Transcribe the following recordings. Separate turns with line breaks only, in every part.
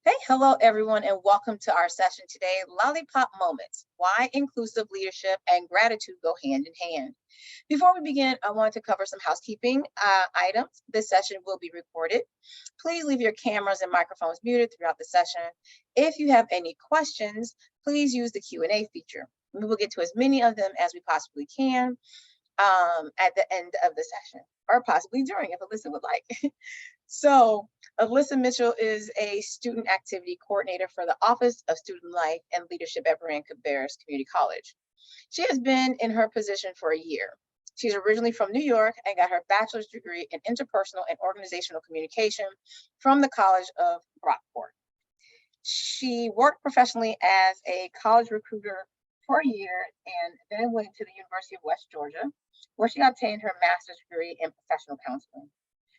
Hey, hello everyone, and welcome to our session today, Lollipop Moments, Why Inclusive Leadership and Gratitude Go Hand in Hand. Before we begin, I want to cover some housekeeping items. This session will be recorded. Please leave your cameras and microphones muted throughout the session. If you have any questions, please use the Q&A feature. We will get to as many of them as we possibly can at the end of the session, or possibly during if Alyssa would like. So Alyssa Mitchell is a student activity coordinator for the Office of Student Life and Leadership at Rowan-Cabarrus Community College. She has been in her position for a year. She's originally from New York and got her bachelor's degree in interpersonal and organizational communication from the College of Rockport. She worked professionally as a college recruiter for a year and then went to the University of West Georgia, where she obtained her master's degree in professional counseling.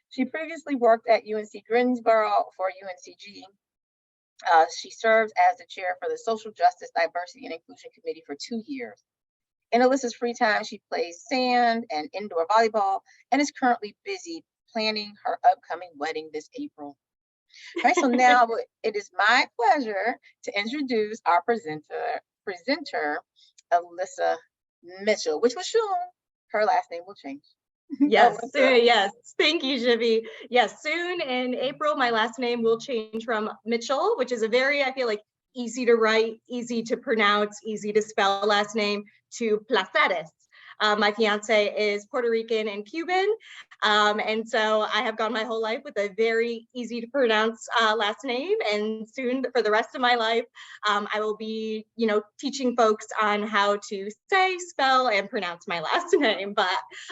She previously worked at UNC Greensboro for UNCG. She served as the chair for the Social Justice, Diversity, and Inclusion Committee for 2 years. In Alyssa's free time, she plays sand and indoor volleyball and is currently busy planning her upcoming wedding this April. All right, so now it is my pleasure to introduce our presenter, Alyssa Mitchell, which was shown. Her last name will change.
Yes, yes. Thank you, Jivy. Yes, soon in April, my last name will change from Mitchell, which is a very, I feel like, easy to write, easy to pronounce, easy to spell last name, to Placeres. My fiance is Puerto Rican and Cuban, and so I have gone my whole life with a very easy to pronounce last name, and soon for the rest of my life, I will be, teaching folks on how to say, spell, and pronounce my last name, but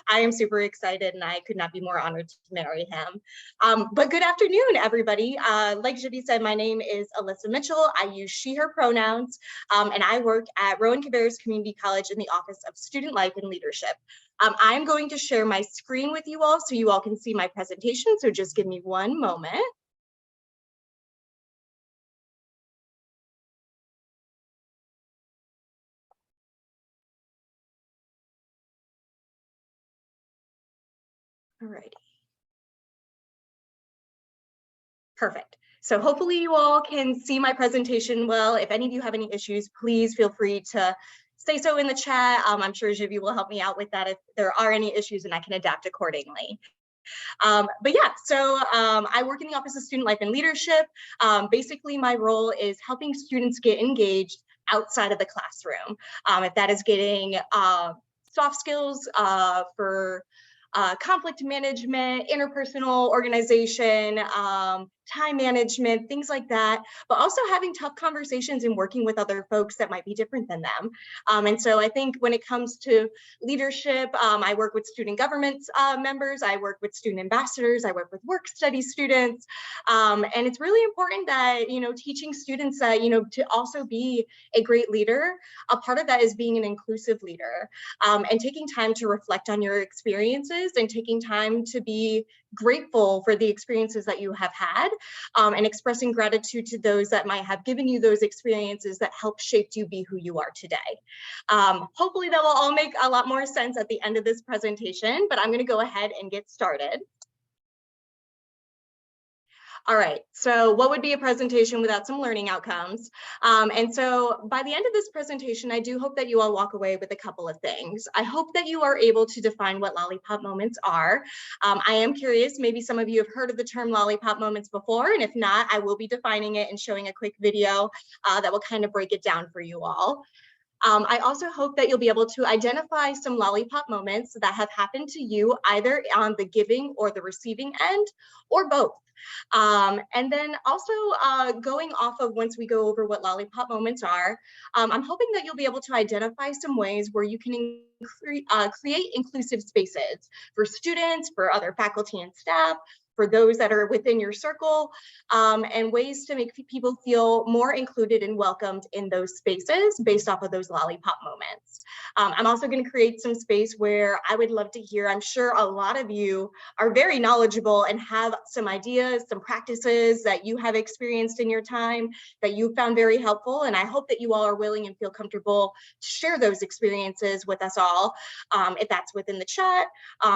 I am super excited and I could not be more honored to marry him. But good afternoon, everybody. Like Jivy said, my name is Alyssa Mitchell. I use she, her pronouns, and I work at Rowan-Cabarrus Community College in the Office of Student Life and Leadership. I'm going to share my screen with you all so you all can see my presentation, so just give me one moment. Alrighty. Perfect. So hopefully you all can see my presentation well. If any of you have any issues, please feel free to say so in the chat. I'm sure Jivy will help me out with that if there are any issues, and I can adapt accordingly. But yeah, so I work in the Office of Student Life and Leadership. Basically, my role is helping students get engaged outside of the classroom. If that is getting soft skills for conflict management, interpersonal organization, time management, things like that, but also having tough conversations and working with other folks that might be different than them. And so I think when it comes to leadership, I work with student government members, I work with student ambassadors, I work with work study students, and it's really important that, teaching students that, to also be a great leader, a part of that is being an inclusive leader, and taking time to reflect on your experiences and taking time to be grateful for the experiences that you have had, and expressing gratitude to those that might have given you those experiences that help shape you be who you are today. Hopefully that will all make a lot more sense at the end of this presentation, but I'm going to go ahead and get started. All right, so what would be a presentation without some learning outcomes? And so by the end of this presentation, I do hope that you all walk away with a couple of things. I hope that you are able to define what lollipop moments are. I am curious, maybe some of you have heard of the term lollipop moments before, and if not, I will be defining it and showing a quick video that will kind of break it down for you all. I also hope that you'll be able to identify some lollipop moments that have happened to you either on the giving or the receiving end, or both. And then also going off of once we go over what lollipop moments are, I'm hoping that you'll be able to identify some ways where you can create inclusive spaces for students, for other faculty and staff, for those that are within your circle, and ways to make people feel more included and welcomed in those spaces based off of those lollipop moments. I'm also going to create some space where I would love to hear, I'm sure a lot of you are very knowledgeable and have some ideas, some practices that you have experienced in your time that you found very helpful. And I hope that you all are willing and feel comfortable to share those experiences with us all. If that's within the chat,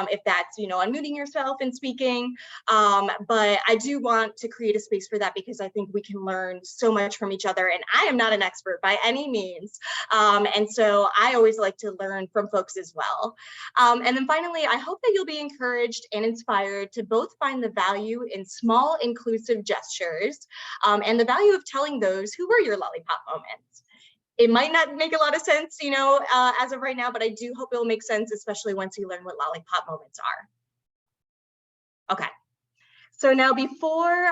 if that's, unmuting yourself and speaking, But I do want to create a space for that because I think we can learn so much from each other. And I am not an expert by any means. And so I always like to learn from folks as well. And then finally, I hope that you'll be encouraged and inspired to both find the value in small inclusive gestures and the value of telling those who were your lollipop moments. It might not make a lot of sense, as of right now, but I do hope it will make sense, especially once you learn what lollipop moments are. Okay. So now before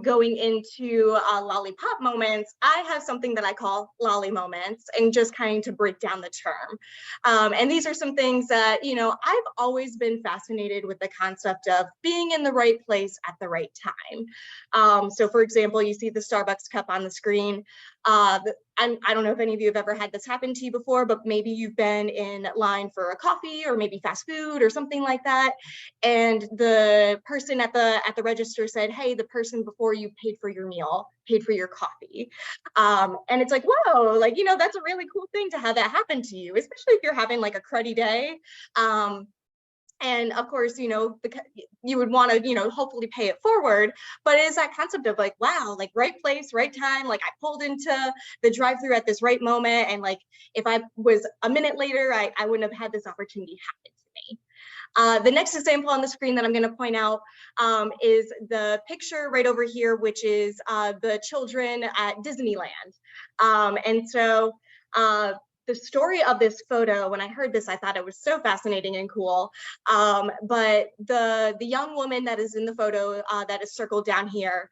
going into lollipop moments, I have something that I call lolly moments, and just kind of break down the term. And these are some things that, I've always been fascinated with the concept of being in the right place at the right time. So for example, you see the Starbucks cup on the screen. I don't know if any of you have ever had this happen to you before, but maybe you've been in line for a coffee or maybe fast food or something like that. And the person at the register said, hey, the person before you paid for your meal, paid for your coffee. And it's like, whoa, that's a really cool thing to have that happen to you, especially if you're having like a cruddy day. And of course, you would want to, hopefully pay it forward, but it is that concept of like, wow, like right place, right time. Like I pulled into the drive-through at this right moment. And like, if I was a minute later, I wouldn't have had this opportunity happen to me. The next example on the screen that I'm going to point out is the picture right over here, which is the children at Disneyland. And so the story of this photo, when I heard this, I thought it was so fascinating and cool. But the young woman that is in the photo that is circled down here,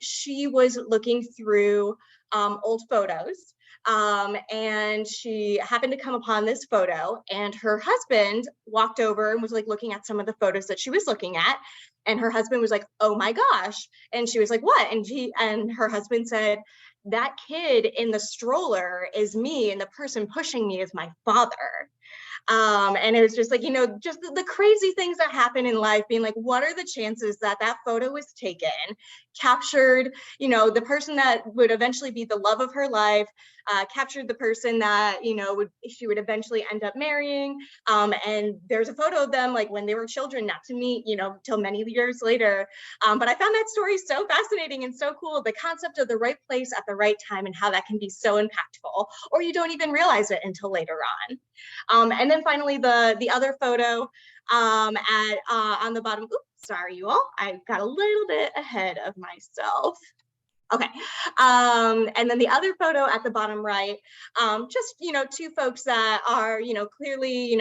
she was looking through old photos. And she happened to come upon this photo, and her husband walked over and was like looking at some of the photos that she was looking at. And her husband was like, oh my gosh. And she was like, what? And her husband said, that kid in the stroller is me, and the person pushing me is my father. And it was just like, just the crazy things that happen in life, being like, what are the chances that that photo was taken, captured, the person that would eventually be the love of her life, captured the person that, she would eventually end up marrying. And there's a photo of them like when they were children, not to meet, till many years later. But I found that story so fascinating and so cool, the concept of the right place at the right time and how that can be so impactful, or you don't even realize it until later on. And then finally, the other photo on the bottom. Oops, sorry, you all. I got a little bit ahead of myself. Okay. And then the other photo at the bottom right, just, two folks that are, clearly,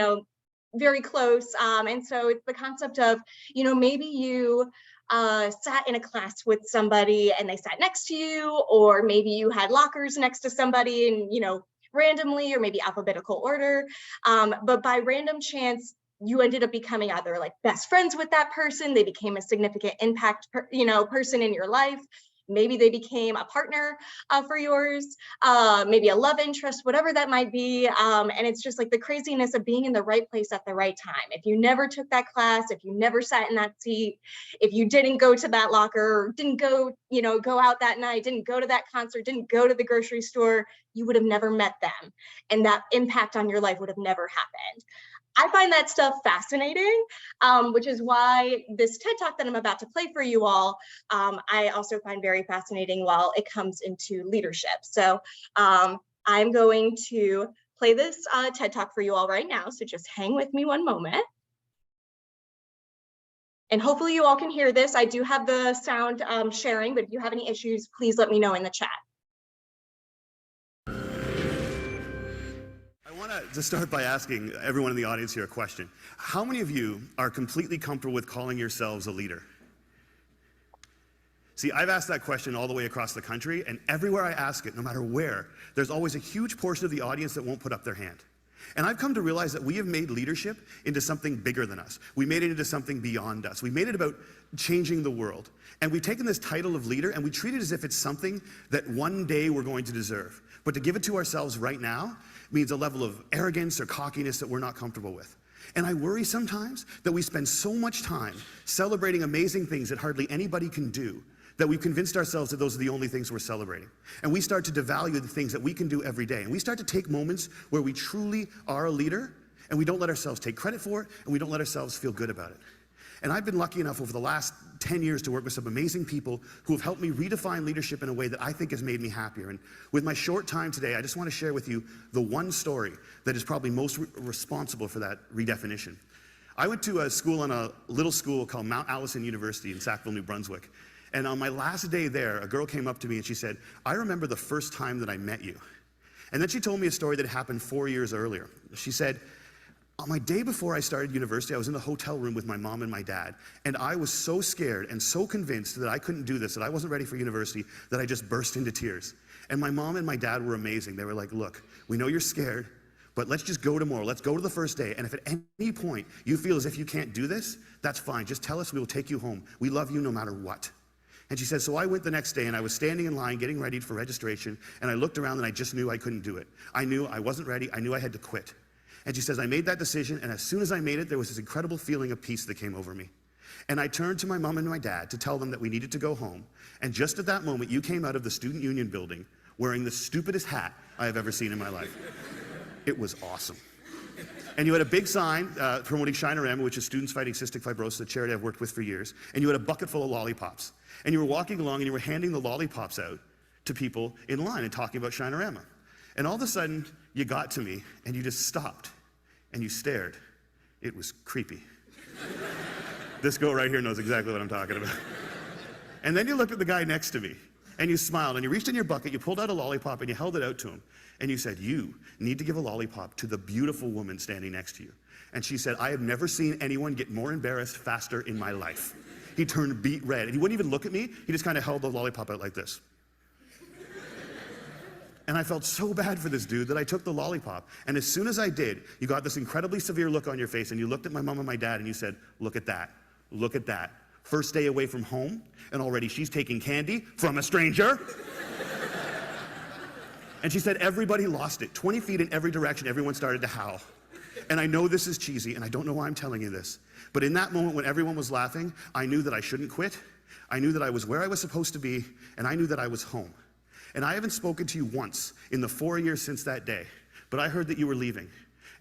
very close. And so it's the concept of, maybe you sat in a class with somebody and they sat next to you, or maybe you had lockers next to somebody and, randomly, or maybe alphabetical order. But by random chance, you ended up becoming either like best friends with that person, they became a significant impact, person in your life. Maybe they became a partner for yours, maybe a love interest, whatever that might be. And it's just like the craziness of being in the right place at the right time. If you never took that class, if you never sat in that seat, if you didn't go to that locker, didn't go, go out that night, didn't go to that concert, didn't go to the grocery store, you would have never met them. And that impact on your life would have never happened. I find that stuff fascinating, which is why this TED Talk that I'm about to play for you all, I also find very fascinating while it comes into leadership. So I'm going to play this TED Talk for you all right now. So just hang with me one moment. And hopefully you all can hear this. I do have the sound sharing, but if you have any issues, please let me know in the chat.
I want to start by asking everyone in the audience here a question. How many of you are completely comfortable with calling yourselves a leader? See, I've asked that question all the way across the country, and everywhere I ask it, no matter where, there's always a huge portion of the audience that won't put up their hand. And I've come to realize that we have made leadership into something bigger than us. We made it into something beyond us. We made it about changing the world. And we've taken this title of leader and we treat it as if it's something that one day we're going to deserve. But to give it to ourselves right now means a level of arrogance or cockiness that we're not comfortable with. And I worry sometimes that we spend so much time celebrating amazing things that hardly anybody can do, that we've convinced ourselves that those are the only things we're celebrating. And we start to devalue the things that we can do every day. And we start to take moments where we truly are a leader, and we don't let ourselves take credit for it, and we don't let ourselves feel good about it. And I've been lucky enough over the last 10 years to work with some amazing people who have helped me redefine leadership in a way that I think has made me happier. And with my short time today, I just want to share with you the one story that is probably most responsible for that redefinition. I went to a school in a little school called Mount Allison University in Sackville, New Brunswick. And on my last day there, a girl came up to me and she said, "I remember the first time that I met you." And then she told me a story that happened 4 years earlier. She said, "On my day before I started university, I was in the hotel room with my mom and my dad, and I was so scared and so convinced that I couldn't do this, that I wasn't ready for university, that I just burst into tears. And my mom and my dad were amazing. They were like, 'Look, we know you're scared, but let's just go tomorrow. Let's go to the first day. And if at any point you feel as if you can't do this, that's fine. Just tell us, we will take you home. We love you no matter what.' And she said, so I went the next day and I was standing in line getting ready for registration, and I looked around and I just knew I couldn't do it. I knew I wasn't ready. I knew I had to quit. And she says, I made that decision, and as soon as I made it, there was this incredible feeling of peace that came over me. And I turned to my mom and my dad to tell them that we needed to go home. And just at that moment, you came out of the student union building wearing the stupidest hat I have ever seen in my life. It was awesome. And you had a big sign promoting Shinorama, which is Students Fighting Cystic Fibrosis, a charity I've worked with for years. And you had a bucket full of lollipops. And you were walking along and you were handing the lollipops out to people in line and talking about Shinorama. And all of a sudden, you got to me and you just stopped and you stared. It was creepy. This girl right here knows exactly what I'm talking about. And then you looked at the guy next to me and you smiled and you reached in your bucket, you pulled out a lollipop and you held it out to him. And you said, you need to give a lollipop to the beautiful woman standing next to you. And she said, I have never seen anyone get more embarrassed faster in my life. He turned beet red and he wouldn't even look at me. He just kind of held the lollipop out like this. And I felt so bad for this dude that I took the lollipop. And as soon as I did, you got this incredibly severe look on your face and you looked at my mom and my dad and you said, look at that, look at that. First day away from home and already she's taking candy from a stranger. And she said, everybody lost it. 20 feet in every direction, everyone started to howl. And I know this is cheesy and I don't know why I'm telling you this, but in that moment when everyone was laughing, I knew that I shouldn't quit. I knew that I was where I was supposed to be, and I knew that I was home. And I haven't spoken to you once in the 4 years since that day, but I heard that you were leaving.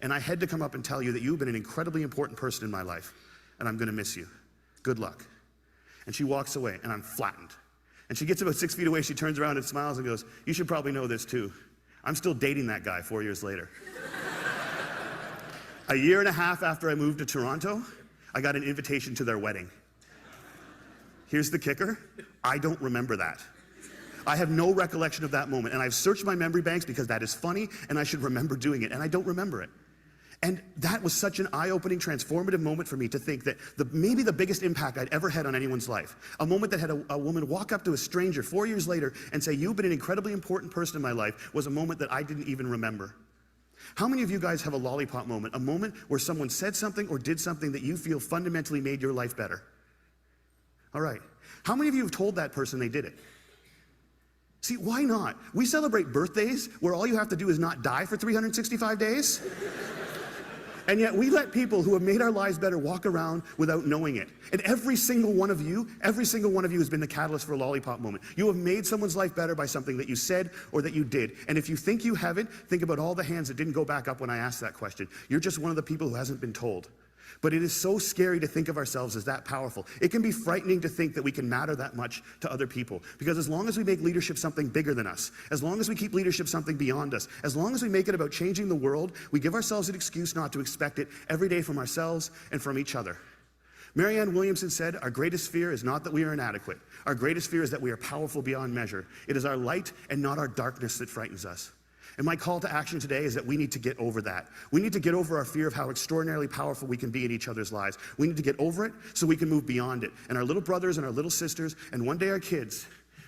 And I had to come up and tell you that you've been an incredibly important person in my life, and I'm gonna miss you. Good luck. And she walks away, and I'm flattened. And she gets about 6 feet away, she turns around and smiles and goes, you should probably know this too. I'm still dating that guy 4 years later. A year and a half after I moved to Toronto, I got an invitation to their wedding. Here's the kicker, I don't remember that. I have no recollection of that moment, and I've searched my memory banks because that is funny, and I should remember doing it, and I don't remember it. And that was such an eye-opening, transformative moment for me to think that maybe the biggest impact I'd ever had on anyone's life, a moment that had a woman walk up to a stranger 4 years later and say, you've been an incredibly important person in my life, was a moment that I didn't even remember. How many of you guys have a lollipop moment, a moment where someone said something or did something that you feel fundamentally made your life better? All right. How many of you have told that person they did it? See, why not? We celebrate birthdays where all you have to do is not die for 365 days. And yet we let people who have made our lives better walk around without knowing it. And every single one of you has been the catalyst for a lollipop moment. You have made someone's life better by something that you said or that you did. And if you think you haven't, think about all the hands that didn't go back up when I asked that question. You're just one of the people who hasn't been told. But it is so scary to think of ourselves as that powerful. It can be frightening to think that we can matter that much to other people. Because as long as we make leadership something bigger than us, as long as we keep leadership something beyond us, as long as we make it about changing the world, we give ourselves an excuse not to expect it every day from ourselves and from each other. Marianne Williamson said, our greatest fear is not that we are inadequate. Our greatest fear is that we are powerful beyond measure. It is our light and not our darkness that frightens us. And my call to action today is that we need to get over that. We need to get over our fear of how extraordinarily powerful we can be in each other's lives. We need to get over it so we can move beyond it. And our little brothers and our little sisters, and one day our kids,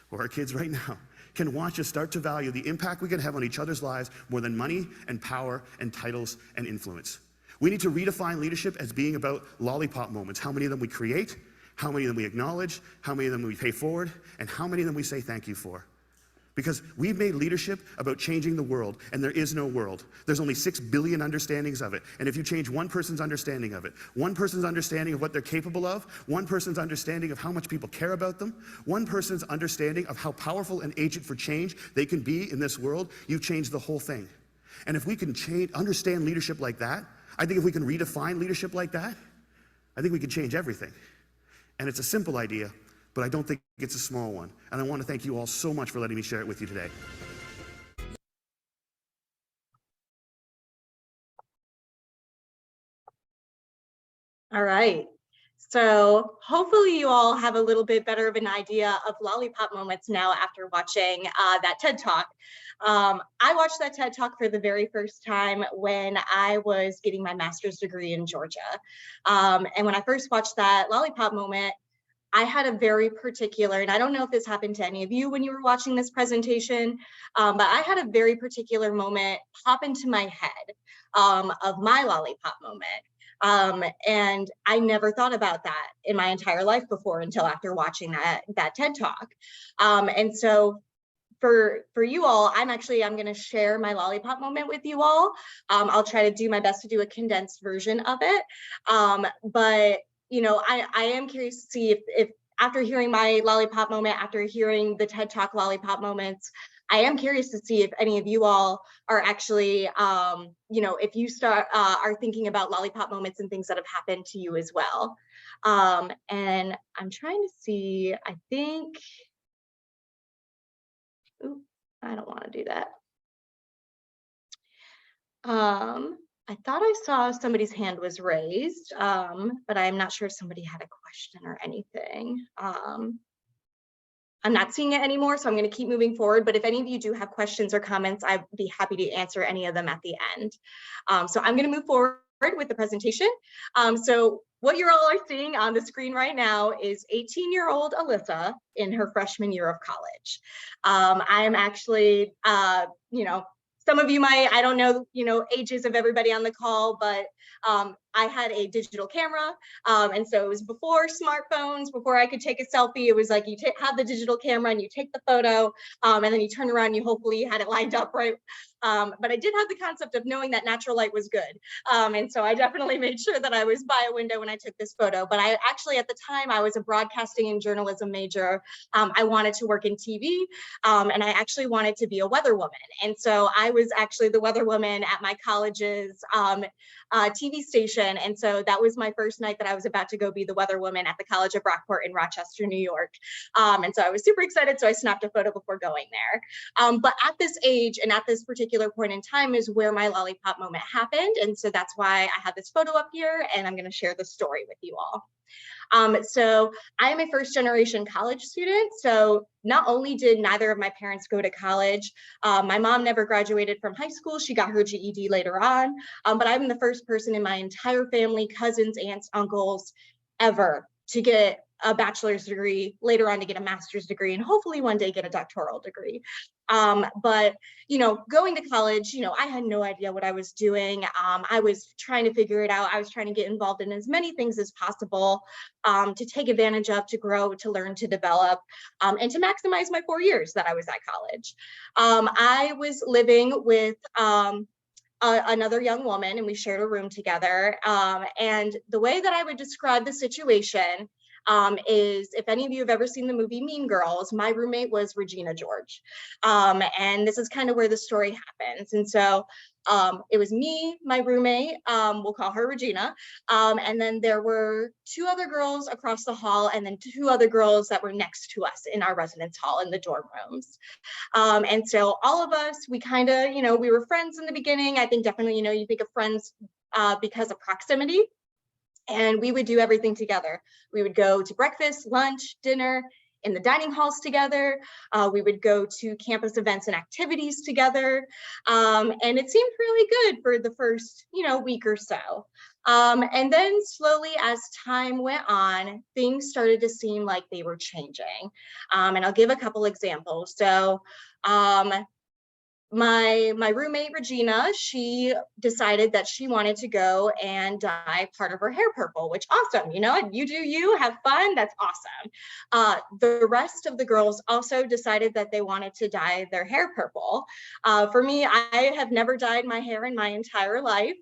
or our kids right now, can watch us start to value the impact we can have on each other's lives more than money and power and titles and influence. We need to redefine leadership as being about lollipop moments. How many of them we create, how many of them we acknowledge, how many of them we pay forward, and how many of them we say thank you for. Because we've made leadership about changing the world, and there is no world. There's only 6 billion understandings of it. And if you change one person's understanding of it, one person's understanding of what they're capable of, one person's understanding of how much people care about them, one person's understanding of how powerful an agent for change they can be in this world, you've changed the whole thing. And if we can understand leadership like that, I think if we can redefine leadership like that, I think we can change everything. And it's a simple idea, but I don't think it's a small one. And I want to thank you all so much for letting me share it with you today.
All right. So hopefully you all have a little bit better of an idea of Lollipop moments now after watching that TED Talk. I watched that TED Talk for the very first time when I was getting my master's degree in Georgia. And when I first watched that Lollipop moment, I had a very particular, and I don't know if this happened to any of you when you were watching this presentation, but I had a very particular moment pop into my head of my Lollipop moment. And I never thought about that in my entire life before until after watching that TED Talk. And so for you all, I'm going to share my Lollipop moment with you all. I'll try to do my best to do a condensed version of it. But you know, I am curious to see if after hearing my Lollipop moment, after hearing the TED Talk Lollipop moments, I am curious to see if any of you all are actually, you know, if you are thinking about Lollipop moments and things that have happened to you as well. And I'm trying to see, I think, ooh, I don't want to do that. I thought I saw somebody's hand was raised, but I'm not sure if somebody had a question or anything. I'm not seeing it anymore, so I'm going to keep moving forward. But if any of you do have questions or comments, I'd be happy to answer any of them at the end. So I'm going to move forward with the presentation. So what you all are seeing on the screen right now is 18-year-old Alyssa in her freshman year of college. I am actually, you know, some of you might, I don't know, you know, ages of everybody on the call, but I had a digital camera. And so it was before smartphones, before I could take a selfie. It was like you have the digital camera and you take the photo and then you turn around and you hopefully had it lined up right. But I did have the concept of knowing that natural light was good. And so I definitely made sure that I was by a window when I took this photo. But I actually, at the time, I was a broadcasting and journalism major. I wanted to work in TV and I actually wanted to be a weather woman. And so I was actually the weather woman at my college's TV station. And so that was my first night that I was about to go be the weather woman at the College of Rockport in Rochester, New York. And so I was super excited. So I snapped a photo before going there. But at this age and at this particular point in time is where my Lollipop moment happened. And so that's why I have this photo up here and I'm going to share the story with you all. So I am a first generation college student. So not only did neither of my parents go to college, my mom never graduated from high school. She got her GED later on, but I'm the first person in my entire family, cousins, aunts, uncles, ever to get a bachelor's degree, later on to get a master's degree, and hopefully one day get a doctoral degree. But, you know, going to college, you know, I had no idea what I was doing. I was trying to figure it out. I was trying to get involved in as many things as possible to take advantage of, to grow, to learn, to develop, and to maximize my 4 years that I was at college. I was living with another young woman and we shared a room together. And the way that I would describe the situation is, if any of you have ever seen the movie Mean Girls, my roommate was Regina George. And this is kind of where the story happens. And so it was me, my roommate, we'll call her Regina. And then there were 2 other girls across the hall and then 2 other girls that were next to us in our residence hall in the dorm rooms. And so all of us, we kind of, you know, we were friends in the beginning. I think definitely, you know, you think of friends because of proximity. And we would do everything together. We would go to breakfast, lunch, dinner, in the dining halls together. We would go to campus events and activities together. And it seemed really good for the first, you know, week or so. And then slowly as time went on, things started to seem like they were changing. And I'll give a couple examples. So my roommate Regina, she decided that she wanted to go and dye part of her hair purple, which awesome, you know, you do you, have fun, that's awesome. The rest of the girls also decided that they wanted to dye their hair purple. For me, I have never dyed my hair in my entire life.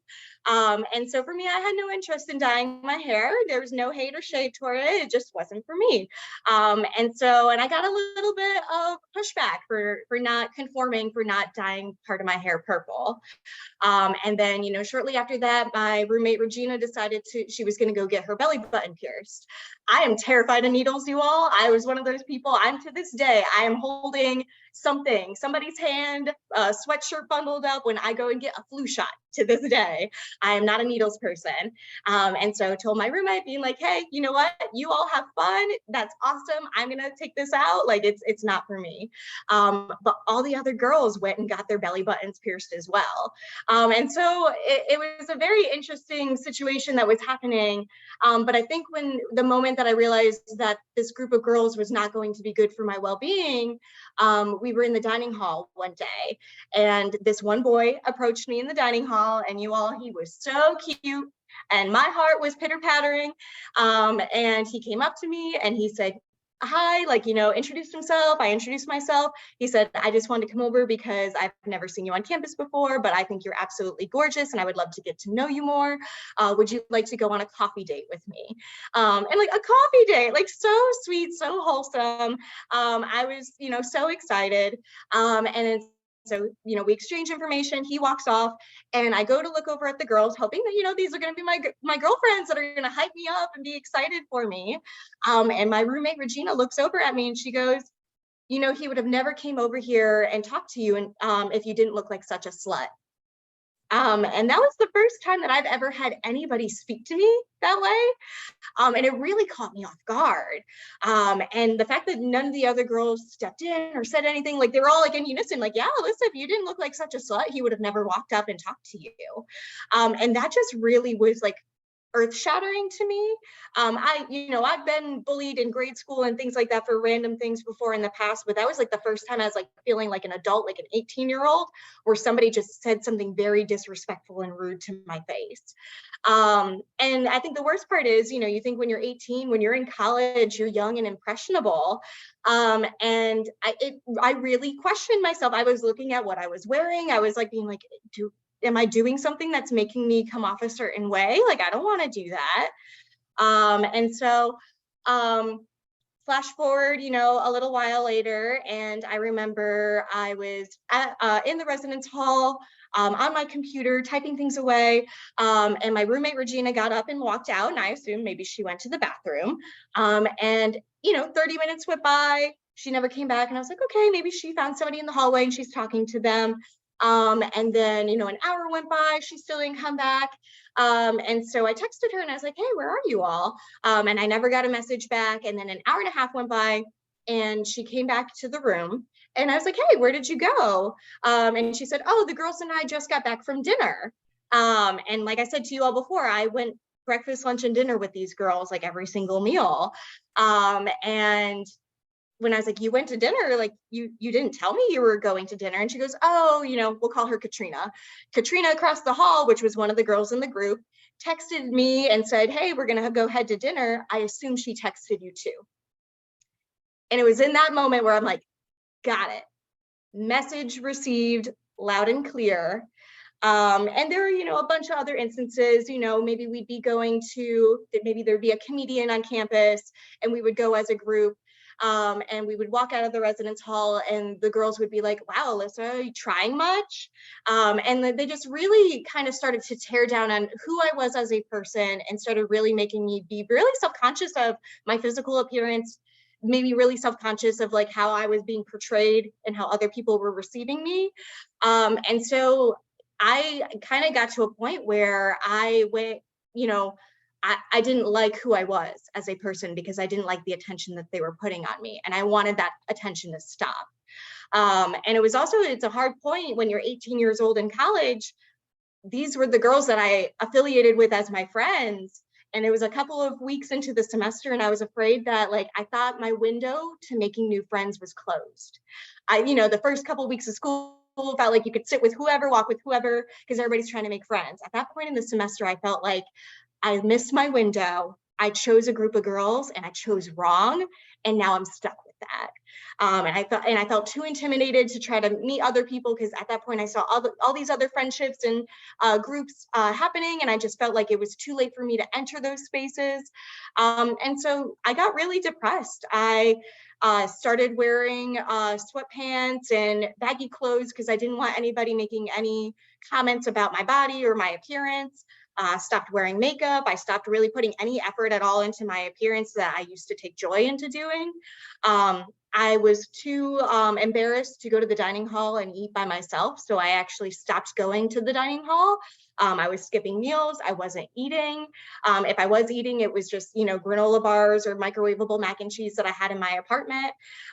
And so for me, I had no interest in dyeing my hair. There was no hate or shade toward it. It just wasn't for me. And I got a little bit of pushback for not conforming, for not dyeing part of my hair purple. And then, shortly after that, my roommate Regina decided she was going to go get her belly button pierced. I am terrified of needles, you all. I was one of those people. I'm to this day, I am holding somebody's hand, a sweatshirt bundled up when I go and get a flu shot. To this day, I am not a needles person. And so I told my roommate, being like, hey, you know what? You all have fun. That's awesome. I'm going to take this out. Like, it's not for me. But all the other girls went and got their belly buttons pierced as well. And so it was a very interesting situation that was happening. But I think when the moment that I realized that this group of girls was not going to be good for my well-being, we were in the dining hall one day, and this one boy approached me in the dining hall, and you all, he was so cute, and my heart was pitter-pattering. And he came up to me and he said, hi, introduced himself. I introduced myself. He said, I just wanted to come over because I've never seen you on campus before, but I think you're absolutely gorgeous and I would love to get to know you more. Would you like to go on a coffee date with me? And like a coffee date, like so sweet, so wholesome. I was, so excited. So, we exchange information, he walks off, and I go to look over at the girls, hoping that, these are going to be my girlfriends that are going to hype me up and be excited for me. And my roommate, Regina, looks over at me and she goes, he would have never came over here and talked to you and if you didn't look like such a slut. And that was the first time that I've ever had anybody speak to me that way. And it really caught me off guard. And the fact that none of the other girls stepped in or said anything, like they were all like in unison, like, yeah, Alyssa, if you didn't look like such a slut, he would have never walked up and talked to you. And that just really was like earth-shattering to me. I've been bullied in grade school and things like that for random things before in the past, but that was like the first time I was like feeling like an adult, like an 18-year-old, where somebody just said something very disrespectful and rude to my face. And I think the worst part is, you think when you're 18, when you're in college, you're young and impressionable. And I really questioned myself. I was looking at what I was wearing. I was like being like, am I doing something that's making me come off a certain way? Like, I don't want to do that. Flash forward, a little while later, and I remember I was in the residence hall on my computer typing things away, and my roommate Regina got up and walked out, and I assumed maybe she went to the bathroom. 30 minutes went by, she never came back, and I was like, okay, maybe she found somebody in the hallway and she's talking to them. And then, an hour went by, she still didn't come back. And so I texted her and I was like, hey, where are you all? And I never got a message back. And then an hour and a half went by and she came back to the room and I was like, hey, where did you go? And she said, oh, the girls and I just got back from dinner. And like I said to you all before, I went breakfast, lunch, and dinner with these girls, like every single meal. And when I was like, you went to dinner, like you didn't tell me you were going to dinner. And she goes, oh, we'll call her Katrina. Katrina across the hall, which was one of the girls in the group, texted me and said, hey, we're going to go head to dinner. I assume she texted you too. And it was in that moment where I'm like, got it. Message received loud and clear. And there were, a bunch of other instances, maybe we'd be going to, maybe there'd be a comedian on campus and we would go as a group. And we would walk out of the residence hall and the girls would be like, wow, Alyssa, are you trying much? And they just really kind of started to tear down on who I was as a person and started really making me be really self-conscious of my physical appearance, maybe really self-conscious of like how I was being portrayed and how other people were receiving me. And so I kind of got to a point where I went, I didn't like who I was as a person because I didn't like the attention that they were putting on me. And I wanted that attention to stop. And it's a hard point when you're 18 years old in college. These were the girls that I affiliated with as my friends. And it was a couple of weeks into the semester and I was afraid that I thought my window to making new friends was closed. The first couple of weeks of school felt like you could sit with whoever, walk with whoever, because everybody's trying to make friends. At that point in the semester, I felt like I missed my window. I chose a group of girls and I chose wrong. And now I'm stuck with that. And I felt too intimidated to try to meet other people, because at that point I saw all these other friendships and groups happening, and I just felt like it was too late for me to enter those spaces. And so I got really depressed. I started wearing sweatpants and baggy clothes because I didn't want anybody making any comments about my body or my appearance. Stopped wearing makeup. I stopped really putting any effort at all into my appearance that I used to take joy into doing. I was too embarrassed to go to the dining hall and eat by myself, so I actually stopped going to the dining hall. I was skipping meals. I wasn't eating. If I was eating, it was just, granola bars or microwavable mac and cheese that I had in my apartment.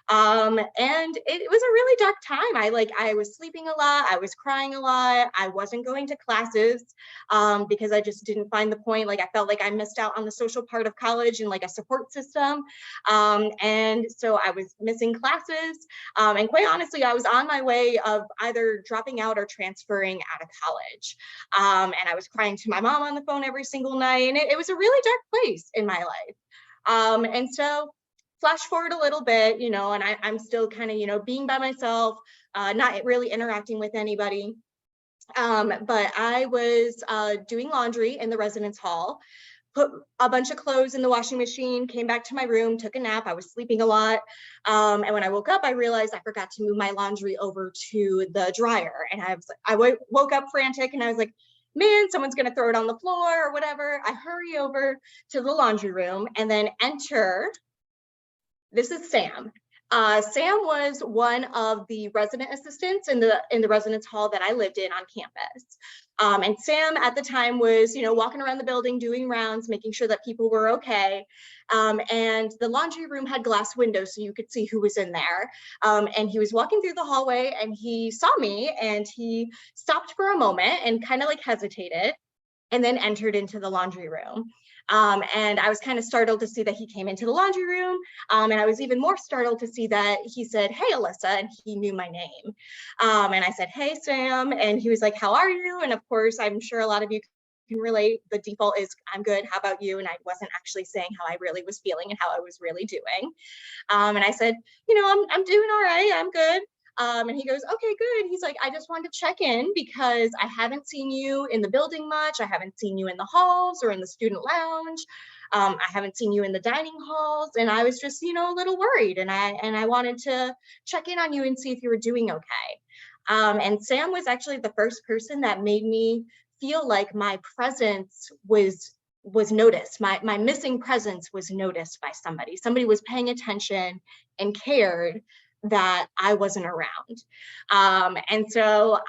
And it was a really dark time. I was sleeping a lot. I was crying a lot. I wasn't going to classes because I just didn't find the point. I felt like I missed out on the social part of college and a support system. And so I was missing classes. And quite honestly, I was on my way of either dropping out or transferring out of college. And I was crying to my mom on the phone every single night. And it was a really dark place in my life. And so flash forward a little bit, and I'm still kind of, being by myself, not really interacting with anybody. But I was doing laundry in the residence hall, put a bunch of clothes in the washing machine, came back to my room, took a nap. I was sleeping a lot. And when I woke up, I realized I forgot to move my laundry over to the dryer. And I woke up frantic, and I was like, man, someone's going to throw it on the floor or whatever. I hurry over to the laundry room and then enter. This is Sam. Sam was one of the resident assistants in the residence hall that I lived in on campus. And Sam at the time was, walking around the building, doing rounds, making sure that people were okay. And the laundry room had glass windows so you could see who was in there. And he was walking through the hallway and he saw me and he stopped for a moment and kind of hesitated and then entered into the laundry room. And I was kind of startled to see that he came into the laundry room. And I was even more startled to see that he said, "Hey, Alyssa," and he knew my name. And I said, "Hey, Sam." And he was like, "How are you?" And of course, I'm sure a lot of you can relate. The default is, "I'm good. How about you?" And I wasn't actually saying how I really was feeling and how I was really doing. And I said, I'm doing all right. I'm good. And he goes, "Okay, good." He's like, "I just wanted to check in because I haven't seen you in the building much. I haven't seen you in the halls or in the student lounge. I haven't seen you in the dining halls." And I was just, a little worried. And I wanted to check in on you and see if you were doing okay. And Sam was actually the first person that made me feel like my presence was noticed. My missing presence was noticed by somebody. Somebody was paying attention and cared that I wasn't around. And so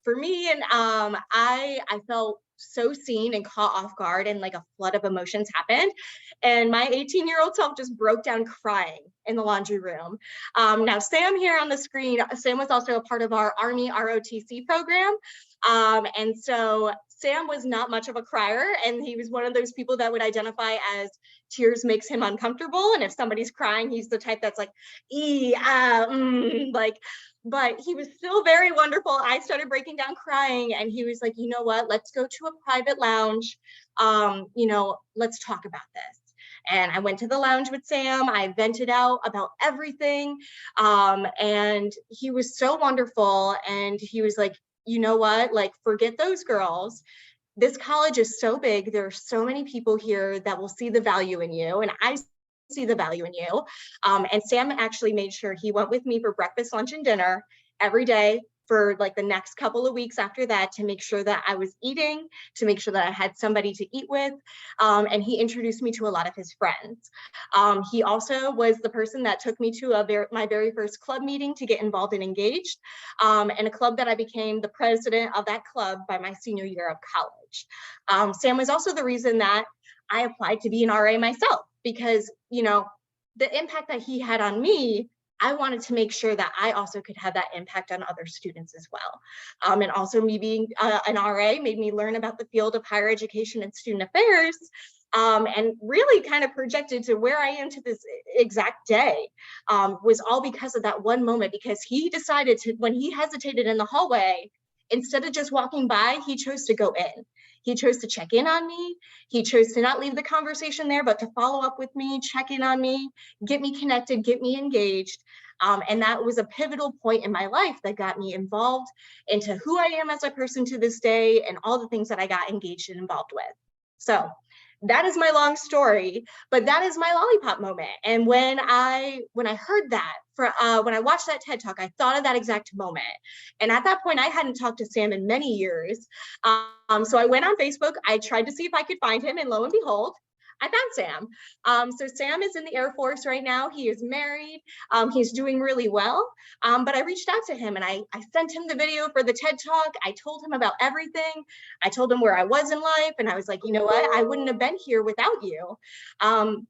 for me, and I felt so seen and caught off guard, and a flood of emotions happened. And my 18-year-old self just broke down crying in the laundry room. Now, Sam here on the screen, Sam was also a part of our Army ROTC program. And so Sam was not much of a crier, and he was one of those people that would identify as tears makes him uncomfortable. And if somebody's crying, he's the type that's like, but he was still very wonderful. I started breaking down crying, and he was like, "You know what, let's go to a private lounge. Let's talk about this." And I went to the lounge with Sam. I vented out about everything. And he was so wonderful. And he was like, "You know what, forget those girls. This college is so big. There are so many people here that will see the value in you. And I see the value in you." And Sam actually made sure he went with me for breakfast, lunch, and dinner every day for the next couple of weeks after that, to make sure that I was eating, to make sure that I had somebody to eat with. And he introduced me to a lot of his friends. He also was the person that took me to my very first club meeting to get involved and engaged, and a club that I became the president of that club by my senior year of college. Sam was also the reason that I applied to be an RA myself, because, the impact that he had on me, I wanted to make sure that I also could have that impact on other students as well. And also me being an RA made me learn about the field of higher education and student affairs, and really kind of projected to where I am to this exact day, was all because of that one moment, because he decided to, when he hesitated in the hallway instead of just walking by, he chose to go in. He chose to check in on me. He chose to not leave the conversation there, but to follow up with me, check in on me, get me connected, get me engaged. And that was a pivotal point in my life that got me involved into who I am as a person to this day and all the things that I got engaged and involved with. So that is my long story, but that is my lollipop moment. And when I heard that, when I watched that TED Talk, I thought of that exact moment. And at that point, I hadn't talked to Sam in many years. So I went on Facebook, I tried to see if I could find him, and lo and behold, I found Sam. So Sam is in the Air Force right now. He is married. He's doing really well. But I reached out to him and I sent him the video for the TED Talk. I told him about everything. I told him where I was in life. And I was like, you know what? I wouldn't have been here without you. And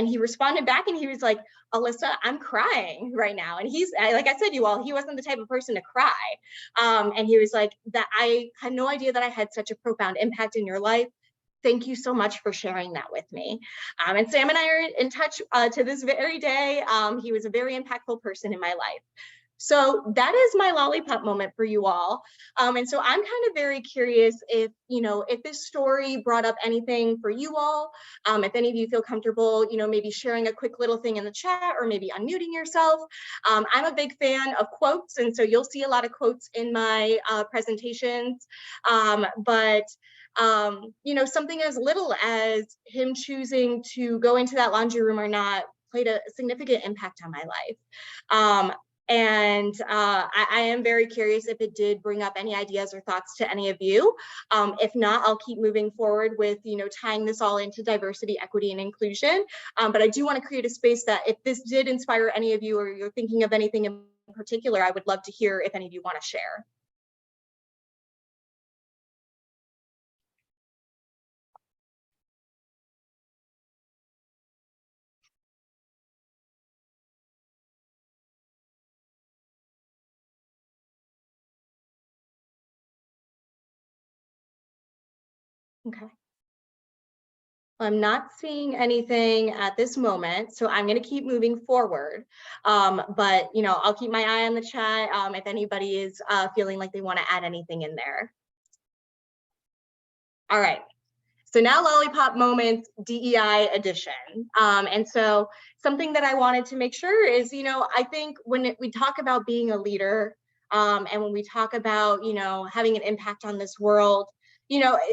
he responded back and he was like, Alyssa, I'm crying right now. And he's, like I said, you all, he wasn't the type of person to cry. And he was like, that I had no idea that I had such a profound impact in your life. Thank you so much for sharing that with me. And Sam and I are in touch to this very day. He was a very impactful person in my life. So that is my lollipop moment for you all. And so I'm kind of very curious if, if this story brought up anything for you all, if any of you feel comfortable, maybe sharing a quick little thing in the chat or maybe unmuting yourself. I'm a big fan of quotes. And so you'll see a lot of quotes in my presentations. Something as little as him choosing to go into that laundry room or not played a significant impact on my life. I am very curious if it did bring up any ideas or thoughts to any of you. If not, I'll keep moving forward with, tying this all into diversity, equity, and inclusion. But I do want to create a space that if this did inspire any of you or you're thinking of anything in particular, I would love to hear if any of you want to share. Okay. I'm not seeing anything at this moment, so I'm going to keep moving forward. But I'll keep my eye on the chat if anybody is feeling like they want to add anything in there. All right. So now Lollipop Moments DEI edition. And so something that I wanted to make sure is, I think when we talk about being a leader, and when we talk about, having an impact on this world,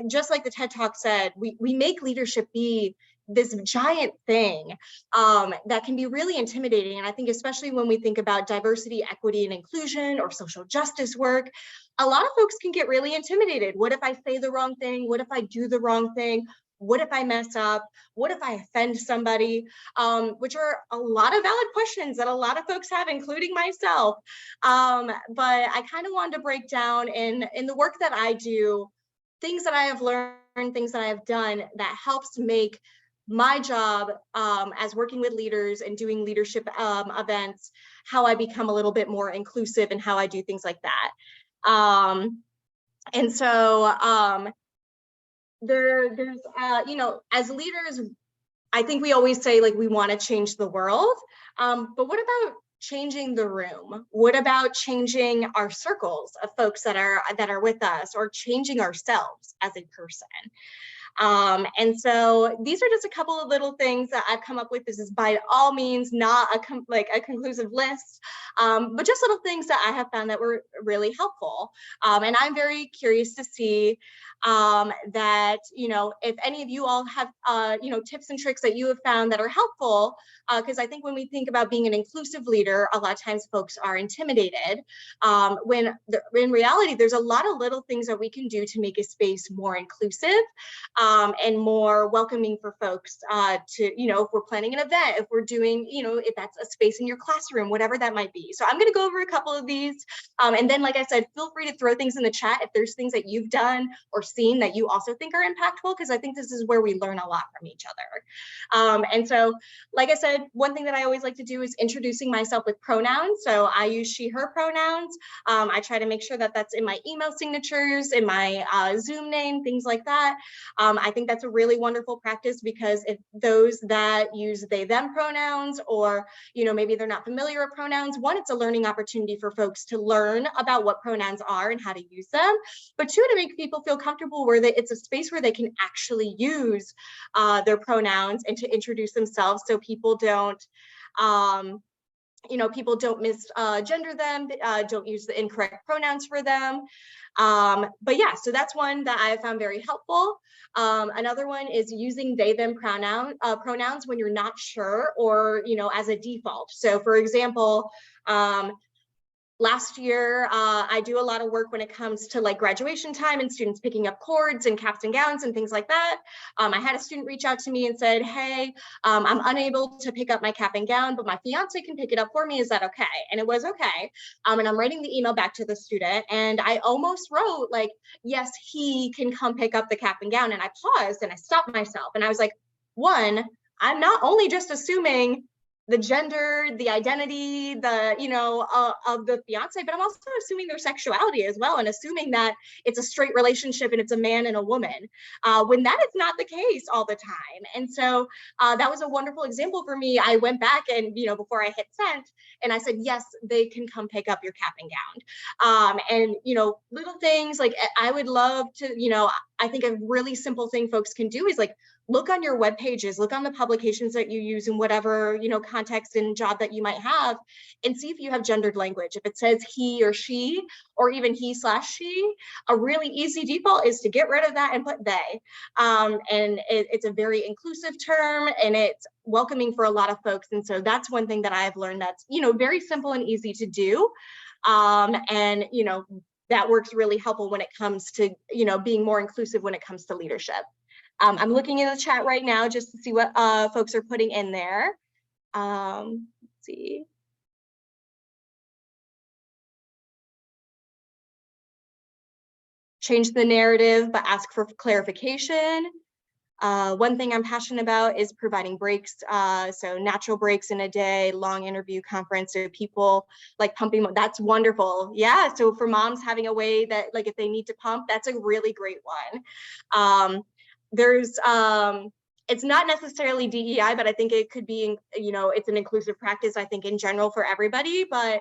just like the TED Talk said, we make leadership be this giant thing that can be really intimidating. And I think especially when we think about diversity, equity, and inclusion or social justice work, a lot of folks can get really intimidated. What if I say the wrong thing? What if I do the wrong thing? What if I mess up? What if I offend somebody? Which are a lot of valid questions that a lot of folks have, including myself. But I kind of wanted to break down in the work that I do, things that I have learned, things that I have done that helps make my job as working with leaders and doing leadership events, how I become a little bit more inclusive and how I do things like that. There's as leaders, I think we always say like we want to change the world, but what about changing the room? What about changing our circles of folks that are with us, or changing ourselves as a person? And so these are just a couple of little things that I've come up with. This is by all means not a conclusive list, but just little things that I have found that were really helpful. And I'm very curious to see that, if any of you all have, tips and tricks that you have found that are helpful, because I think when we think about being an inclusive leader, a lot of times folks are intimidated, when in reality, there's a lot of little things that we can do to make a space more inclusive and more welcoming for folks to, if we're planning an event, if we're doing, if that's a space in your classroom, whatever that might be. So I'm going to go over a couple of these. And then, like I said, feel free to throw things in the chat if there's things that you've done or seen that you also think are impactful, because I think this is where we learn a lot from each other. And so, like I said, one thing that I always like to do is introducing myself with pronouns. So I use she, her pronouns. I try to make sure that that's in my email signatures, in my Zoom name, things like that. I think that's a really wonderful practice, because if those that use they, them pronouns, or, you know, maybe they're not familiar with pronouns, one, it's a learning opportunity for folks to learn about what pronouns are and how to use them, but two, to make people feel comfortable where it's a space where they can actually use their pronouns and to introduce themselves, so people don't people don't misgender them, don't use the incorrect pronouns for them. But yeah, so that's one that I found very helpful. Another one is using they, them pronouns when you're not sure, or, as a default. So for example, last year, I do a lot of work when it comes to like graduation time and students picking up cords and caps and gowns and things like that. I had a student reach out to me and said, hey, I'm unable to pick up my cap and gown, but my fiance can pick it up for me. Is that okay? And it was okay. And I'm writing the email back to the student, and I almost wrote like, yes, he can come pick up the cap and gown. And I paused and I stopped myself. And I was like, one, I'm not only just assuming the gender, the identity, of the fiance, but I'm also assuming their sexuality as well, and assuming that it's a straight relationship and it's a man and a woman, when that is not the case all the time. And so that was a wonderful example for me. I went back and, before I hit send, and I said, yes, they can come pick up your cap and gown. And, little things like I would love to, I think a really simple thing folks can do is like, look on your web pages, look on the publications that you use in whatever, context and job that you might have, and see if you have gendered language. If it says he or she, or even he/she, a really easy default is to get rid of that and put they. And it's a very inclusive term, and it's welcoming for a lot of folks. And so that's one thing that I've learned that's, very simple and easy to do. And, that works really helpful when it comes to, being more inclusive when it comes to leadership. I'm looking in the chat right now just to see what folks are putting in there. Let's see. Change the narrative, but ask for clarification. One thing I'm passionate about is providing breaks. So natural breaks in a day, long interview conference, so people like pumping, that's wonderful. Yeah, so for moms having a way that like if they need to pump, that's a really great one. There's it's not necessarily DEI, but I think it could be, it's an inclusive practice, I think in general for everybody, but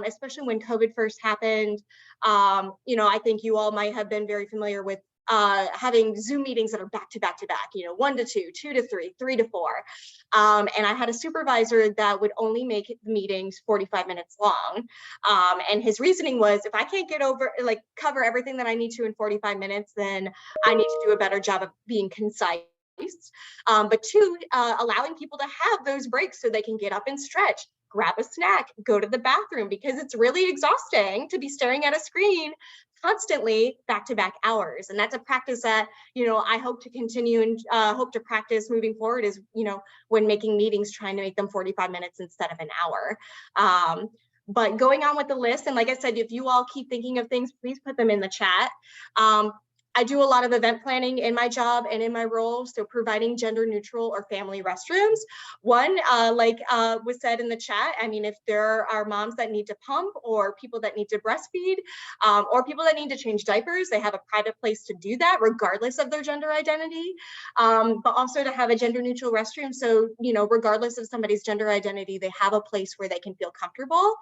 especially when COVID first happened, I think you all might have been very familiar with having Zoom meetings that are back to back to back, 1 to 2, 2 to 3, 3 to 4. And I had a supervisor that would only make the meetings 45 minutes long. And his reasoning was, if I can't cover everything that I need to in 45 minutes, then I need to do a better job of being concise. But two, allowing people to have those breaks so they can get up and stretch, grab a snack, go to the bathroom, because it's really exhausting to be staring at a screen constantly back-to-back hours. And that's a practice that, I hope to continue and hope to practice moving forward is, when making meetings, trying to make them 45 minutes instead of an hour. But going on with the list, and like I said, if you all keep thinking of things, please put them in the chat. I do a lot of event planning in my job and in my role, so providing gender neutral or family restrooms. One, was said in the chat, I mean, if there are moms that need to pump, or people that need to breastfeed, or people that need to change diapers, they have a private place to do that regardless of their gender identity, but also to have a gender neutral restroom. So, regardless of somebody's gender identity, they have a place where they can feel comfortable.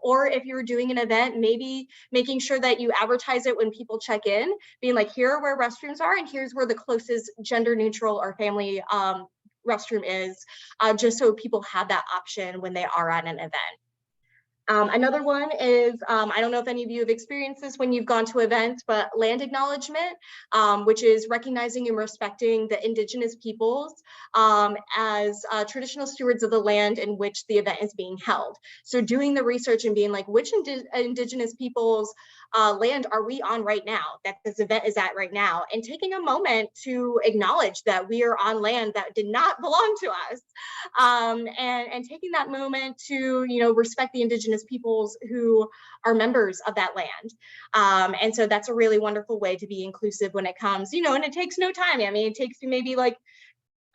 Or if you're doing an event, maybe making sure that you advertise it when people check in, being like, here are where restrooms are, and here's where the closest gender neutral or family restroom is, just so people have that option when they are at an event. Another one is, I don't know if any of you have experienced this when you've gone to events, but land acknowledgement, which is recognizing and respecting the Indigenous peoples as traditional stewards of the land in which the event is being held. So doing the research and being like, which Indigenous peoples land are we on right now, that this event is at right now, and taking a moment to acknowledge that we are on land that did not belong to us, and taking that moment to, respect the Indigenous indigenous peoples who are members of that land. And so that's a really wonderful way to be inclusive when it comes, and it takes no time. I mean, it takes maybe like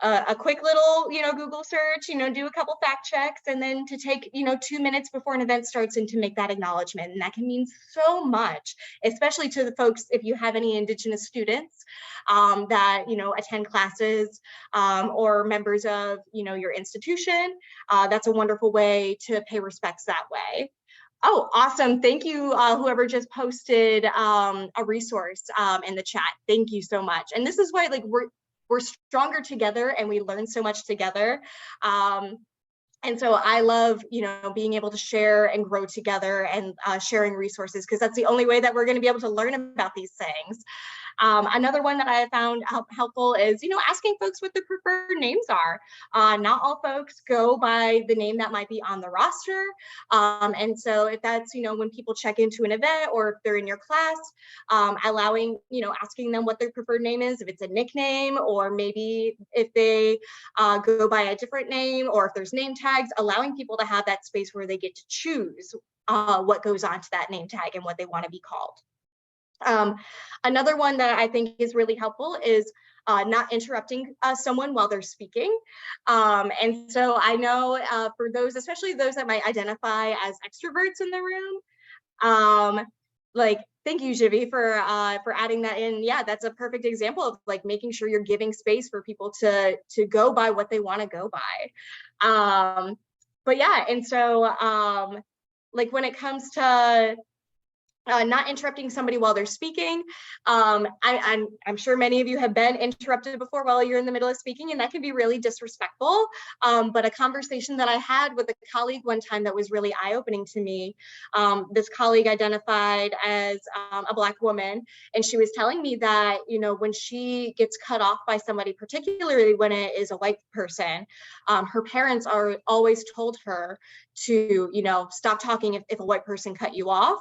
a quick little, Google search, do a couple fact checks, and then to take, 2 minutes before an event starts and to make that acknowledgement. And that can mean so much, especially to the folks, if you have any Indigenous students that, attend classes or members of, your institution. That's a wonderful way to pay respects that way. Oh, awesome. Thank you, whoever just posted a resource in the chat. Thank you so much. And this is why, like, we're stronger together and we learn so much together. And so I love, being able to share and grow together and sharing resources, because that's the only way that we're going to be able to learn about these things. Another one that I found helpful is, asking folks what their preferred names are. Not all folks go by the name that might be on the roster. And so if that's, when people check into an event or if they're in your class, allowing, asking them what their preferred name is, if it's a nickname, or maybe if they go by a different name, or if there's name tags, allowing people to have that space where they get to choose what goes onto that name tag and what they want to be called. Another one that I think is really helpful is not interrupting someone while they're speaking. And so I know for those, especially those that might identify as extroverts in the room, thank you, Jivi, for adding that in. Yeah, that's a perfect example of like making sure you're giving space for people to go by what they want to go by. But yeah, and so like when it comes to not interrupting somebody while they're speaking. I'm sure many of you have been interrupted before while you're in the middle of speaking, and that can be really disrespectful. But a conversation that I had with a colleague one time that was really eye-opening to me, this colleague identified as a Black woman, and she was telling me that, when she gets cut off by somebody, particularly when it is a white person, her parents are always told her to, stop talking if a white person cut you off,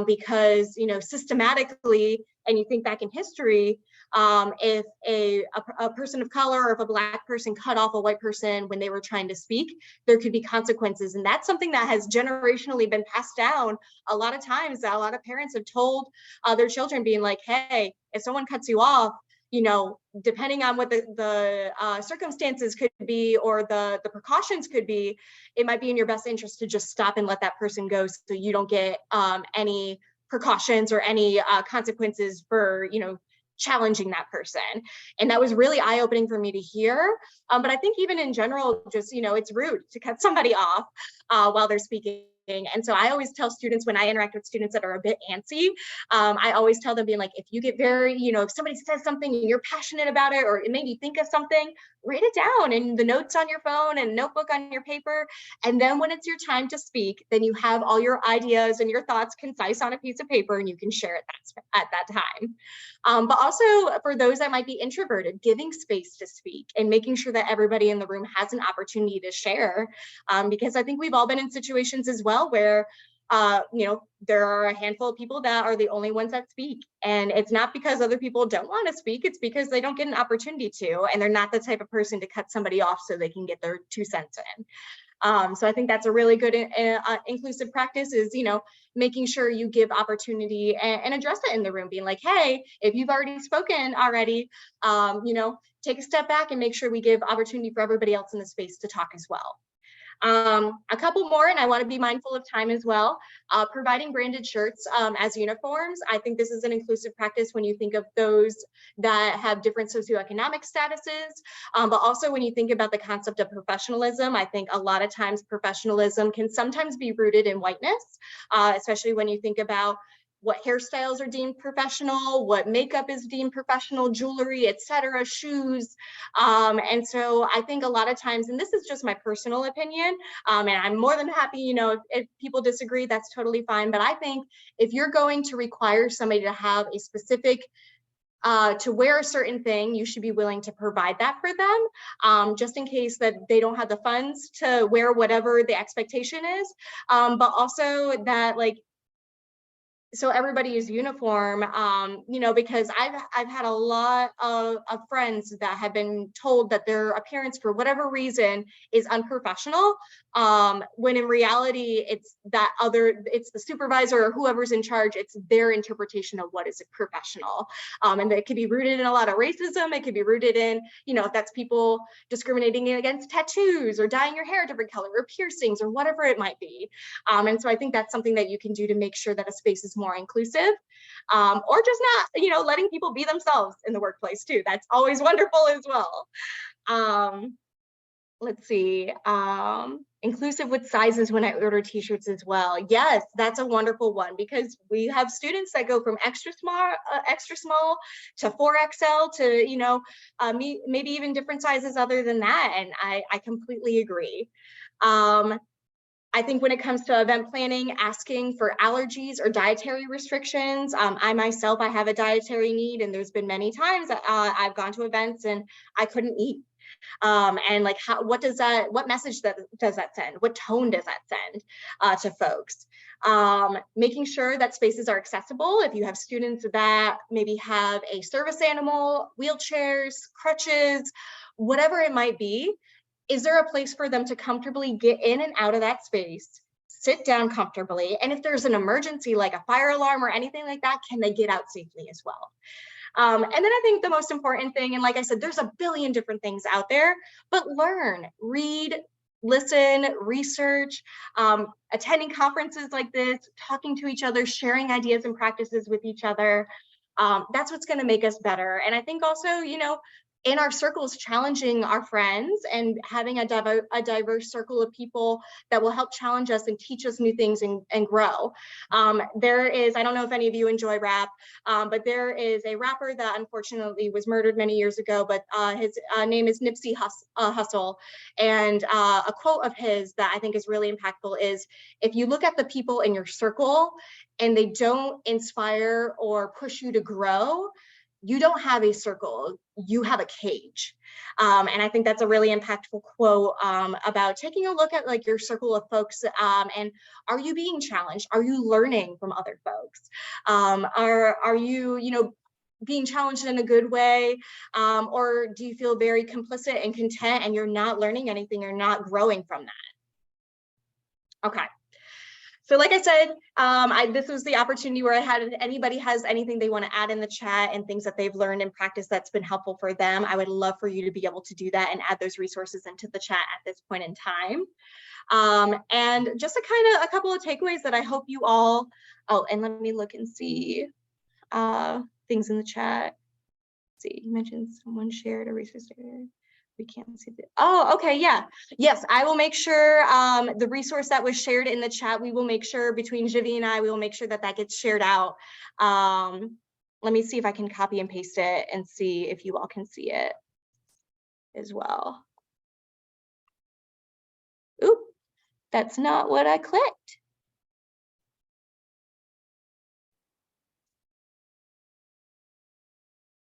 because, systematically, and you think back in history, if a person of color or if a Black person cut off a white person when they were trying to speak, there could be consequences. And that's something that has generationally been passed down. A lot of times, a lot of parents have told their children, being like, hey, if someone cuts you off, depending on what the circumstances could be or the precautions could be, it might be in your best interest to just stop and let that person go, so you don't get any precautions or any consequences for, challenging that person. And that was really eye-opening for me to hear. But I think even in general, just, it's rude to cut somebody off while they're speaking. And so I always tell students, when I interact with students that are a bit antsy, I always tell them, being like, if you get very, if somebody says something and you're passionate about it, or it made you think of something, write it down in the notes on your phone and notebook on your paper. And then when it's your time to speak, then you have all your ideas and your thoughts concise on a piece of paper, and you can share it at that time. But also for those that might be introverted, giving space to speak and making sure that everybody in the room has an opportunity to share. Because I think we've all been in situations as well where there are a handful of people that are the only ones that speak, and it's not because other people don't want to speak, it's because they don't get an opportunity to, and they're not the type of person to cut somebody off so they can get their 2 cents in. So I think that's a really good inclusive practice, is, making sure you give opportunity and address it in the room, being like, hey, if you've already spoken already, take a step back and make sure we give opportunity for everybody else in the space to talk as well. A couple more, and I want to be mindful of time as well. Providing branded shirts as uniforms. I think this is an inclusive practice when you think of those that have different socioeconomic statuses, but also when you think about the concept of professionalism. I think a lot of times professionalism can sometimes be rooted in whiteness, especially when you think about what hairstyles are deemed professional, what makeup is deemed professional, jewelry, etc., shoes. And so I think a lot of times, and this is just my personal opinion, and I'm more than happy, if people disagree, that's totally fine. But I think if you're going to require somebody to have a specific to wear a certain thing, you should be willing to provide that for them, just in case that they don't have the funds to wear whatever the expectation is. But also that, like, so everybody is uniform, you know, because I've had a lot of friends that have been told that their appearance for whatever reason is unprofessional, when in reality it's the supervisor or whoever's in charge, it's their interpretation of what is professional. And it could be rooted in a lot of racism. It could be rooted in, you know, if that's people discriminating against tattoos or dyeing your hair a different color or piercings or whatever it might be. And so I think that's something that you can do to make sure that a space is more inclusive, or just not, you know, letting people be themselves in the workplace too. That's always wonderful as well. Let's see, inclusive with sizes when I order t-shirts as well. Yes, that's a wonderful one, because we have students that go from extra small to 4XL to, you know, maybe even different sizes other than that. And I completely agree. I think when it comes to event planning, asking for allergies or dietary restrictions, I myself, I have a dietary need, and there's been many times that I've gone to events and I couldn't eat. And like, what message does that send? What tone does that send to folks? Making sure that spaces are accessible. If you have students that maybe have a service animal, wheelchairs, crutches, whatever it might be, is there a place for them to comfortably get in and out of that space, sit down comfortably? And if there's an emergency like a fire alarm or anything like that, can they get out safely as well? And then I think the most important thing, and like I said, there's a billion different things out there, but learn, read, listen, research, attending conferences like this, talking to each other, sharing ideas and practices with each other. That's what's going to make us better. And I think also, you know, in our circles, challenging our friends and having a diverse circle of people that will help challenge us and teach us new things and grow. There is, I don't know if any of you enjoy rap, but there is a rapper that unfortunately was murdered many years ago, but his name is Nipsey Hussle. And a quote of his that I think is really impactful is, if you look at the people in your circle and they don't inspire or push you to grow, you don't have a circle, you have a cage. And I think that's a really impactful quote about taking a look at like your circle of folks, and are you being challenged? Are you learning from other folks? Are you, you know, being challenged in a good way? Or do you feel very complicit and content and you're not learning anything, you're not growing from that? Okay. So like I said, this was the opportunity where I had, if anybody has anything they want to add in the chat and things that they've learned in practice that's been helpful for them, I would love for you to be able to do that and add those resources into the chat at this point in time. And just a couple of takeaways that I hope you all, oh, and let me look and see things in the chat. Let's see, you mentioned someone shared a resource there. We can't see it. Oh, okay, yeah. Yes, I will make sure the resource that was shared in the chat, we will make sure between Jivy and I, we will make sure that that gets shared out. Let me see if I can copy and paste it and see if you all can see it as well. Oop, that's not what I clicked.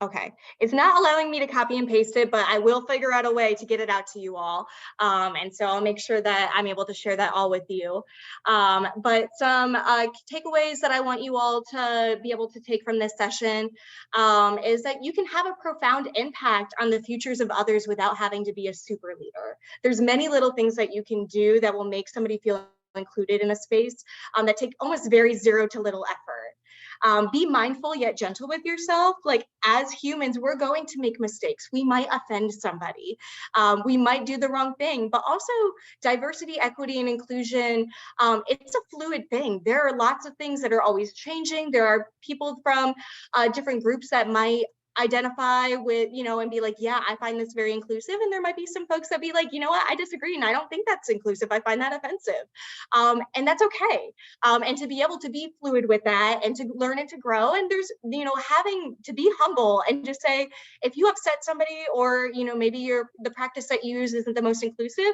Okay, it's not allowing me to copy and paste it, but I will figure out a way to get it out to you all. And so I'll make sure that I'm able to share that all with you. But some takeaways that I want you all to be able to take from this session is that you can have a profound impact on the futures of others without having to be a super leader. There's many little things that you can do that will make somebody feel included in a space that take almost very zero to little effort. Be mindful yet gentle with yourself. Like, as humans, we're going to make mistakes. We might offend somebody. We might do the wrong thing, but also diversity, equity, and inclusion, it's a fluid thing. There are lots of things that are always changing. There are people from different groups that might identify with, you know, and be like, yeah, I find this very inclusive. And there might be some folks that be like, you know what, I disagree and I don't think that's inclusive. I find that offensive. And that's okay. And to be able to be fluid with that and to learn and to grow. And there's, you know, having to be humble and just say, if you upset somebody, or, you know, maybe the practice that you use isn't the most inclusive,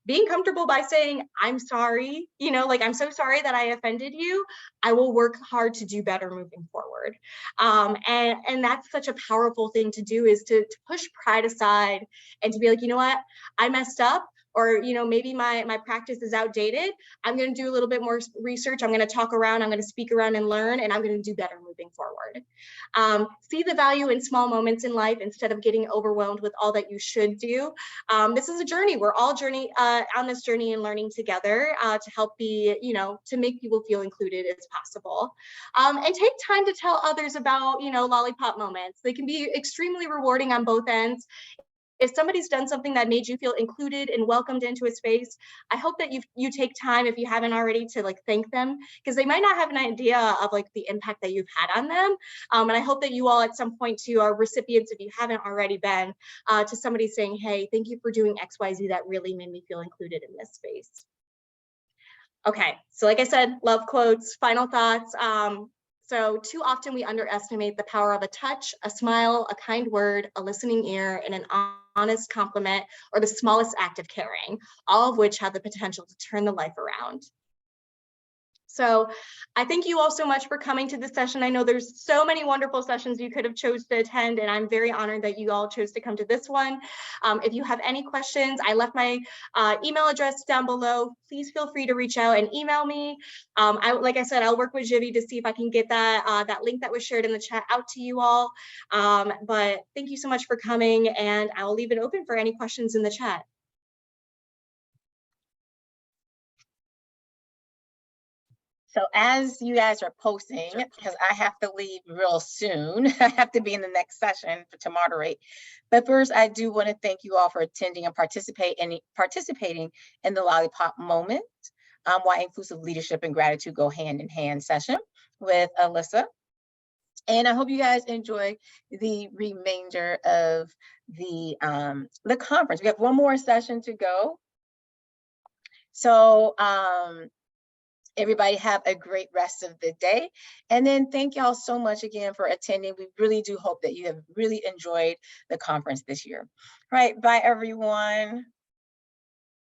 being comfortable by saying, I'm sorry, you know, like, I'm so sorry that I offended you. I will work hard to do better moving forward. And that's such a powerful thing to do, is to push pride aside and to be like, you know what, I messed up, or, you know, maybe my practice is outdated. I'm going to do a little bit more research. I'm going to talk around, I'm going to speak around and learn, and I'm going to do better moving forward. See the value in small moments in life instead of getting overwhelmed with all that you should do. This is a journey. We're all on this journey and learning together to help be, you know, to make people feel included as possible. And take time to tell others about, you know, Lollipop moments. They can be extremely rewarding on both ends. If somebody's done something that made you feel included and welcomed into a space, I hope that you take time, if you haven't already, to like thank them, because they might not have an idea of like the impact that you've had on them. And I hope that you all at some point too are recipients, if you haven't already been, to somebody saying, hey, thank you for doing XYZ that really made me feel included in this space. Okay, so like I said, love quotes, final thoughts. So too often we underestimate the power of a touch, a smile, a kind word, a listening ear, and an honest compliment, or the smallest act of caring, all of which have the potential to turn the life around. So I thank you all so much for coming to this session. I know there's so many wonderful sessions you could have chose to attend, and I'm very honored that you all chose to come to this one. If you have any questions, I left my email address down below. Please feel free to reach out and email me. Like I said, I'll work with Jivy to see if I can get that link that was shared in the chat out to you all. But thank you so much for coming, and I'll leave it open for any questions in the chat.
So as you guys are posting, because I have to leave real soon, I have to be in the next session to moderate. But first, I do want to thank you all for attending and participating in the Lollipop Moment, Why Inclusive Leadership and Gratitude Go Hand in Hand session with Alyssa. And I hope you guys enjoy the remainder of the conference. We have one more session to go. So everybody have a great rest of the day. And then thank y'all so much again for attending. We really do hope that you have really enjoyed the conference this year. All right, bye everyone.